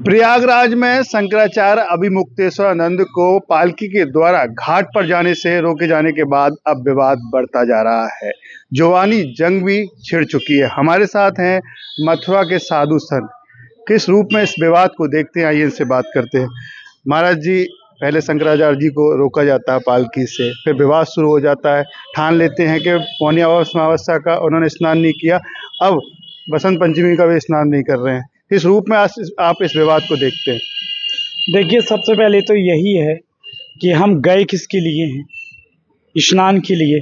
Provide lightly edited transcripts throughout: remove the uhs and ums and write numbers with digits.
प्रयागराज में शंकराचार्य अभिमुक्तेश्वरानंद को पालकी के द्वारा घाट पर जाने से रोके जाने के बाद अब विवाद बढ़ता जा रहा है। जुबानी जंग भी छिड़ चुकी है। हमारे साथ हैं मथुरा के साधु संत। किस रूप में इस विवाद को देखते हैं, आइए इनसे बात करते हैं। महाराज जी, पहले शंकराचार्य जी को रोका जाता है पालकी से, फिर विवाद शुरू हो जाता है। ठान लेते हैं कि पौनी अमावस्या का उन्होंने स्नान नहीं किया, अब बसंत पंचमी का भी स्नान नहीं कर रहे हैं। किस रूप में आप इस विवाद को देखते हैं? देखिए, सबसे पहले तो यही है कि हम गए किसके लिए हैं? स्नान के लिए।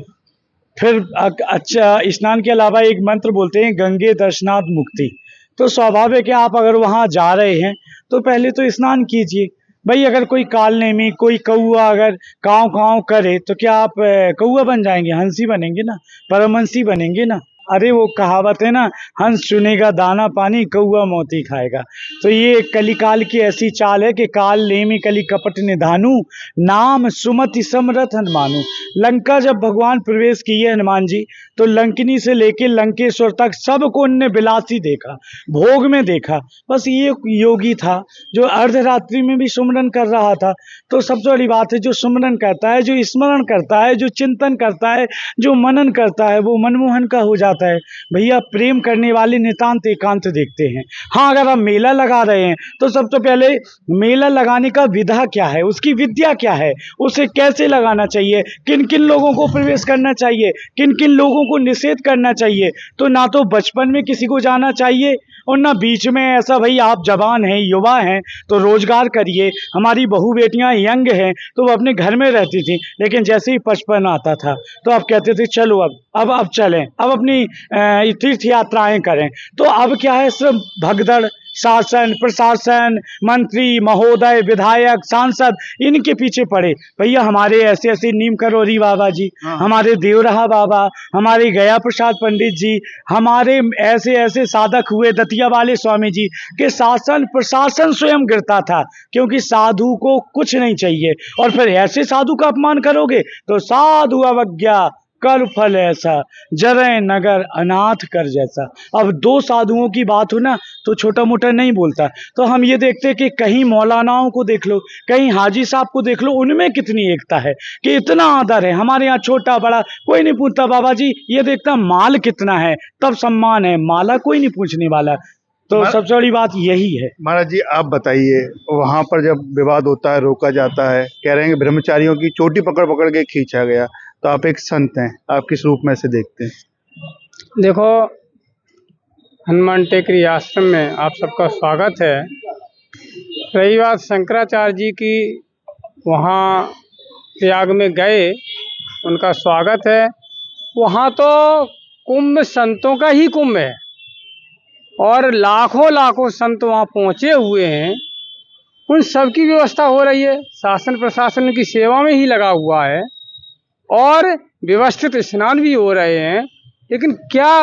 फिर अच्छा, स्नान के अलावा एक मंत्र बोलते हैं, गंगे दर्शनात् मुक्ति। तो स्वाभाविक है, आप अगर वहाँ जा रहे हैं तो पहले तो स्नान कीजिए। भाई, अगर कोई कालनेमी, कोई कौआ अगर काँव काँव करे तो क्या आप कौआ बन जाएंगे? हंसी बनेंगे ना, परमहंसी बनेंगे ना। अरे वो कहावत है ना, हंस चुनेगा दाना पानी, कौआ मोती खाएगा। तो ये कलिकाल की ऐसी चाल है कि काल नेमी कली कपट निधानु, नाम सुमति समरथ हनुमानु। लंका जब भगवान प्रवेश किए हनुमान जी, तो लंकिनी से लेके लंकेश्वर तक सबको उनने विलासी देखा, भोग में देखा। बस ये योगी था जो अर्धरात्रि में भी सुमरन कर रहा था। तो सबसे बड़ी बात है, जो सुमरन करता है, जो स्मरण करता है, जो चिंतन करता है, जो मनन करता है, वो मनमोहन का हो जाता है। भैया, प्रेम करने वाले नितांत एकांत देखते हैं। हाँ, अगर आप मेला लगा रहे हैं तो सबसे पहले मेला लगाने का विधा क्या है, उसकी विद्या क्या है, उसे कैसे लगाना चाहिए, किन किन लोगों को प्रवेश करना चाहिए, किन किन लोगों को निषेध करना चाहिए। तो ना तो बचपन में किसी को जाना चाहिए और ना बीच में ऐसा। भाई, आप जवान हैं, युवा हैं, तो रोजगार करिए। हमारी बहू बेटियां यंग हैं तो वो अपने घर में रहती थी, लेकिन जैसे ही बचपन आता था तो आप कहते थे चलो अब चलें, अब अपनी तीर्थ यात्राएं करें। तो अब क्या है, सिर्फ भगदड़, शासन, प्रशासन, मंत्री महोदय, विधायक, सांसद, इनके पीछे पड़े। भैया, हमारे ऐसे ऐसे नीम करोरी बाबा जी, हमारे देवरहा बाबा, हमारे गया प्रसाद पंडित जी, हमारे ऐसे ऐसे साधक हुए, दतिया वाले स्वामी जी के शासन प्रशासन स्वयं गिरता था, क्योंकि साधु को कुछ नहीं चाहिए। और फिर ऐसे साधु का अपमान करोगे तो साधु अवज्ञा कर फल ऐसा, जरे नगर अनाथ कर जैसा। अब दो साधुओं की बात हो ना तो छोटा मोटा नहीं बोलता। तो हम ये देखते हैं कि कहीं मौलानाओं को देख लो, कहीं हाजी साहब को देख लो, उनमें कितनी एकता है कि इतना आदर है। हमारे यहाँ छोटा बड़ा कोई नहीं पूछता, बाबा जी ये देखता माल कितना है, तब सम्मान है, माला कोई नहीं पूछने वाला। तो सबसे बड़ी बात यही है। महाराज जी, आप बताइए, वहाँ पर जब विवाद होता है, रोका जाता है, कह रहे हैं कि ब्रह्मचारियों की चोटी पकड़ पकड़ के खींचा गया, तो आप एक संत हैं, आप किस रूप में से देखते हैं? देखो, हनुमान टेकरी आश्रम में आप सबका स्वागत है। रही बात शंकराचार्य जी की, वहाँ प्रयाग में गए, उनका स्वागत है। वहाँ तो कुंभ संतों का ही कुंभ है और लाखों लाखों संत वहाँ पहुँचे हुए हैं। उन सब की व्यवस्था हो रही है, शासन प्रशासन की सेवा में ही लगा हुआ है और व्यवस्थित स्नान भी हो रहे हैं। लेकिन क्या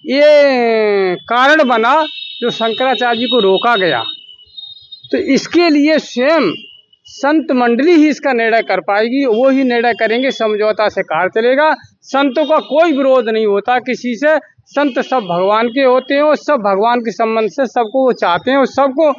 ये कारण बना जो शंकराचार्य जी को रोका गया? तो इसके लिए स्वयं संत मंडली ही इसका निर्णय कर पाएगी, वो ही निर्णय करेंगे, समझौता से कार्य चलेगा। संतों का कोई विरोध नहीं होता किसी से। संत सब भगवान के होते हैं और सब भगवान के संबंध से सबको वो चाहते हैं और सबको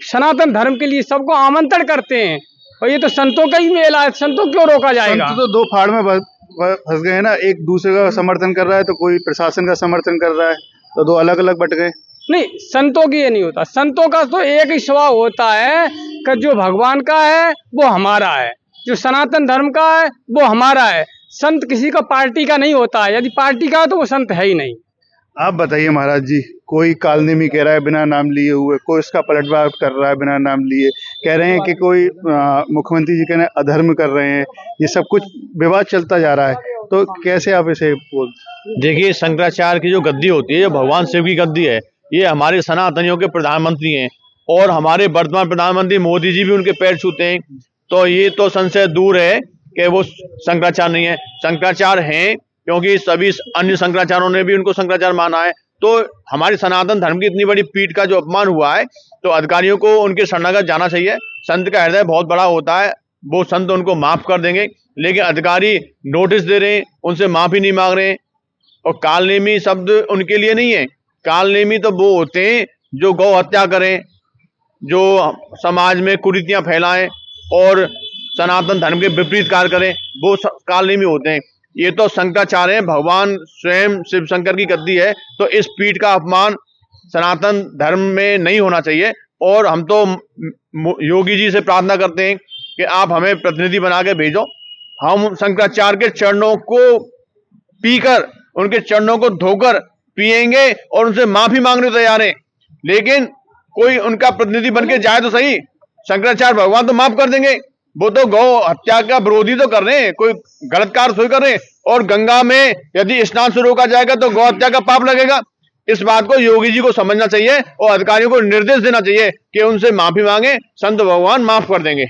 सनातन धर्म के लिए सबको आमंत्रण करते हैं। और ये तो संतों का ही मेला है, संतों क्यों रोका जाएगा? संत तो दो फाड़ में फंस गए ना, एक दूसरे का समर्थन कर रहा है तो कोई प्रशासन का समर्थन कर रहा है, तो दो अलग अलग बट गए। नहीं, संतों की ये नहीं होता। संतों का तो एक ही स्वभाव होता है कि जो भगवान का है वो हमारा है, जो सनातन धर्म का है वो हमारा है। संत किसी का पार्टी का नहीं होता है, यदि पार्टी का है तो वो संत है ही नहीं। आप बताइए महाराज जी, कोई कालनेमी कह रहा है बिना नाम लिए हुए, कोई उसका पलटवार कर रहा है बिना नाम लिए, कह रहे हैं कि कोई मुख्यमंत्री जी कहने अधर्म कर रहे हैं। ये सब कुछ विवाद चलता जा रहा है, तो कैसे आप इसे देखिए, शंकराचार्य की जो गद्दी होती है, जो भगवान शिव की गद्दी है, ये हमारे सनातनियों के प्रधानमंत्री हैं और हमारे वर्तमान प्रधानमंत्री मोदी जी भी उनके पैर छूते हैं। तो ये तो संशय दूर है कि वो शंकराचार्य नहीं है। शंकराचार्य हैं क्योंकि सभी अन्य शंकराचार्यों ने भी उनको शंकराचार्य माना है। तो हमारे सनातन धर्म की इतनी बड़ी पीठ का जो अपमान हुआ है, तो अधिकारियों को उनके शरणागत जाना चाहिए। संत का हृदय बहुत बड़ा होता है, वो संत उनको माफ कर देंगे, लेकिन अधिकारी नोटिस दे रहे हैं, उनसे माफी नहीं मांग रहे हैं। और कालनेमी शब्द उनके लिए नहीं है। कालनेमी तो वो होते हैं जो गौ हत्या करें, जो समाज में कुरीतियां फैलाएं और सनातन धर्म के विपरीत कार्य करें, वो कालनेमी होते हैं। ये तो शंकराचार्य हैं, भगवान स्वयं शिव शंकर की गद्दी है, तो इस पीठ का अपमान सनातन धर्म में नहीं होना चाहिए। और हम तो योगी जी से प्रार्थना करते हैं कि आप हमें प्रतिनिधि बना के भेजो, हम शंकराचार्य के चरणों को पीकर, उनके चरणों को धोकर पिएंगे और उनसे माफी मांगने को तैयार हैं। लेकिन कोई उनका प्रतिनिधि बन के जाए तो सही, शंकराचार्य भगवान तो माफ कर देंगे, वो तो गौ हत्या का विरोधी तो कर रहे हैं, कोई गलत कार्य थोड़ी कर रहे हैं। और गंगा में यदि स्नान से रोका जाएगा तो गौ हत्या का पाप लगेगा। इस बात को योगी जी को समझना चाहिए और अधिकारियों को निर्देश देना चाहिए कि उनसे माफी मांगे, संत भगवान माफ कर देंगे।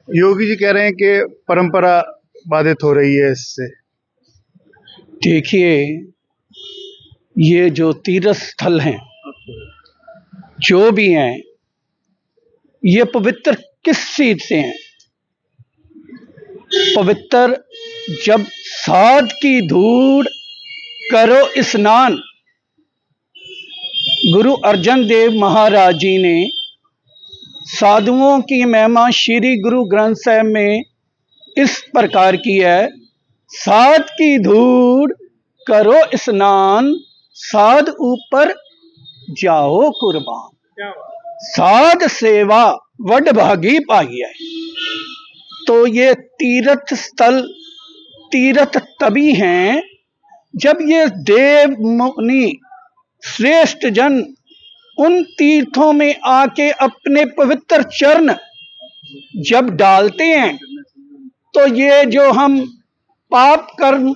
योगी जी कह रहे हैं कि परंपरा बाधित हो रही है इससे। देखिए, ये जो तीर्थ स्थल हैं, जो भी हैं, ये पवित्र किस चीज से हैं? पवित्र जब साध की धूड़ करो स्नान। गुरु अर्जन देव महाराज जी ने साधुओं की महिमा श्री गुरु ग्रंथ साहिब में इस प्रकार की है, साध की धूड़ करो स्नान, साध ऊपर जाओ कुर्बान, साध सेवा वड भागी पाई है। तो ये तीर्थ स्थल तीर्थ तभी हैं जब ये देव मुनि श्रेष्ठ जन उन तीर्थों में आके अपने पवित्र चरण जब डालते हैं, तो ये जो हम पाप कर्म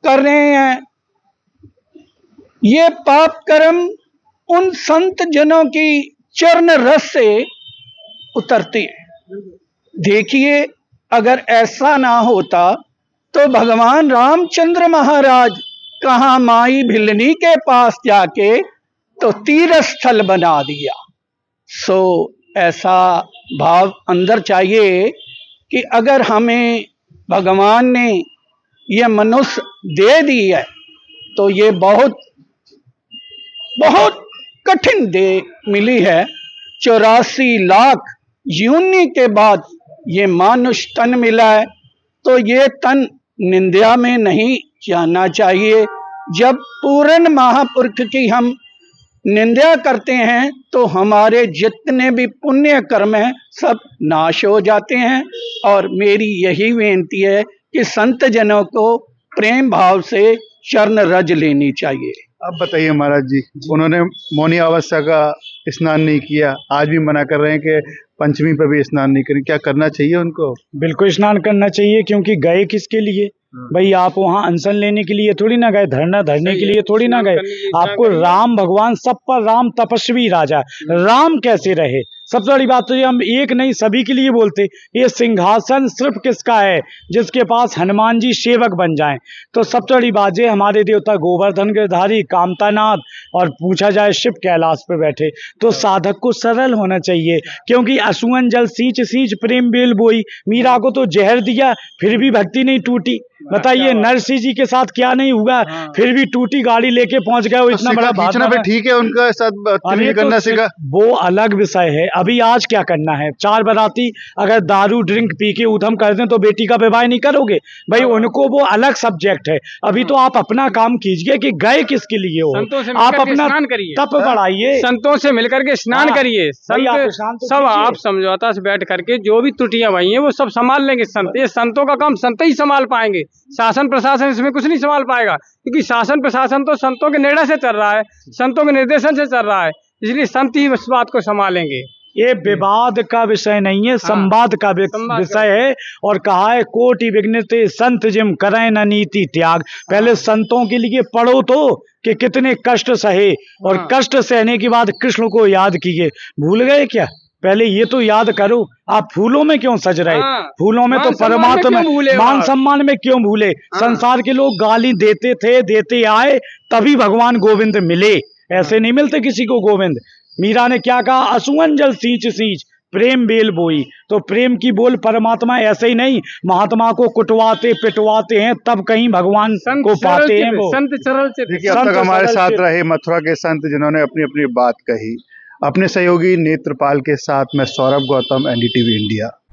कर रहे हैं, ये पाप कर्म उन संत जनों की चरण रस से उतरते हैं। देखिए, अगर ऐसा ना होता तो भगवान रामचंद्र महाराज कहाँ माई भिलनी के पास जाके तो तीर्थ स्थल बना दिया। सो ऐसा भाव अंदर चाहिए कि अगर हमें भगवान ने ये मनुष्य दे दी है तो ये बहुत बहुत कठिन दे मिली है। 84 लाख यूनि के बाद ये मानुष तन मिला है, तो ये तन निंदा में नहीं जाना चाहिए। जब पूर्ण महापुरुष की हम निंदा करते हैं तो हमारे जितने भी पुण्य कर्म हैं सब नाश हो जाते हैं। और मेरी यही बेनती है कि संत जनों को प्रेम भाव से चरण रज लेनी चाहिए। अब बताइए महाराज जी, उन्होंने मौनी अवस्था का स्नान नहीं किया, आज भी मना कर रहे हैं कि पंचमी पर भी स्नान नहीं करें, क्या करना चाहिए उनको? बिल्कुल स्नान करना चाहिए, क्योंकि गए किसके लिए? भाई आप वहाँ अनशन लेने के लिए थोड़ी ना गए, धरना धरने के लिए थोड़ी ना गए। आपको राम भगवान, सब पर राम तपस्वी राजा, राम कैसे रहे? सबसे बड़ी बात तो ये हम एक नहीं सभी के लिए बोलते, ये सिंहासन सिर्फ किसका है? जिसके पास हनुमान जी सेवक बन जाएं। तो सबसे बड़ी बात ये, हमारे देवता गोवर्धन गिरधारी, कामतानाथ, और पूछा जाए शिव कैलाश पे बैठे। तो साधक को सरल होना चाहिए, क्योंकि असुअन जल सींच सींच प्रेम बेल बोई। मीरा को तो जहर दिया फिर भी भक्ति नहीं टूटी। बताइए नरसिंह जी के साथ क्या नहीं हुआ, फिर भी टूटी गाड़ी लेके पहुंच गए। वो इतना बड़ा खींचना पे ठीक है, उनका साथ बदतमीजी करना सीखा, वो अलग विषय है। अभी आज क्या करना है? 4 बाराती अगर दारू ड्रिंक पी के उधम कर दें तो बेटी का विवाह नहीं करोगे? भाई उनको वो अलग सब्जेक्ट है। अभी तो आप अपना काम कीजिए कि गए किसके लिए हो। आप अपना तप बढ़ाइए, संतों से मिलकर के स्नान करिए। सब आप समझौता से बैठ करके जो भी त्रुटियां भाई हैं वो सब संभाल लेंगे संत। ये संतों का काम संत ही संभाल पाएंगे, शासन प्रशासन इसमें कुछ नहीं संभाल पाएगा, क्योंकि शासन प्रशासन तो संतों के निर्णय से चल रहा है, संतों के निर्देशन से चल रहा है। इसलिए संत ही इस बात को संभालेंगे। ये विवाद का विषय नहीं है, संवाद का विषय है। और कहा है कोटि विघ्नते संत जिम करें न नीति त्याग। पहले संतों के लिए पढ़ो तो कि कितने कष्ट सहे, और कष्ट सहने के बाद कृष्ण को याद किए। भूल गए क्या? पहले ये तो याद करो। आप फूलों में क्यों सज रहे? फूलों में तो परमात्मा, मान सम्मान में क्यों भूले? संसार के लोग गाली देते थे, देते आए, तभी भगवान गोविंद मिले। ऐसे नहीं मिलते किसी को गोविंद। मीरा ने क्या कहा? असुअन जल सींच सींच प्रेम बेल बोई। तो प्रेम की बोल परमात्मा ऐसे ही नहीं, महात्मा को कुटवाते पिटवाते हैं तब कहीं भगवान को पाते हैं वो। संत सरल से। देखिए, अब तक हमारे साथ रहे मथुरा के संत जिन्होंने अपनी अपनी बात कही। अपने सहयोगी नेत्रपाल के साथ मैं सौरभ गौतम, एनडीटीवी इंडिया।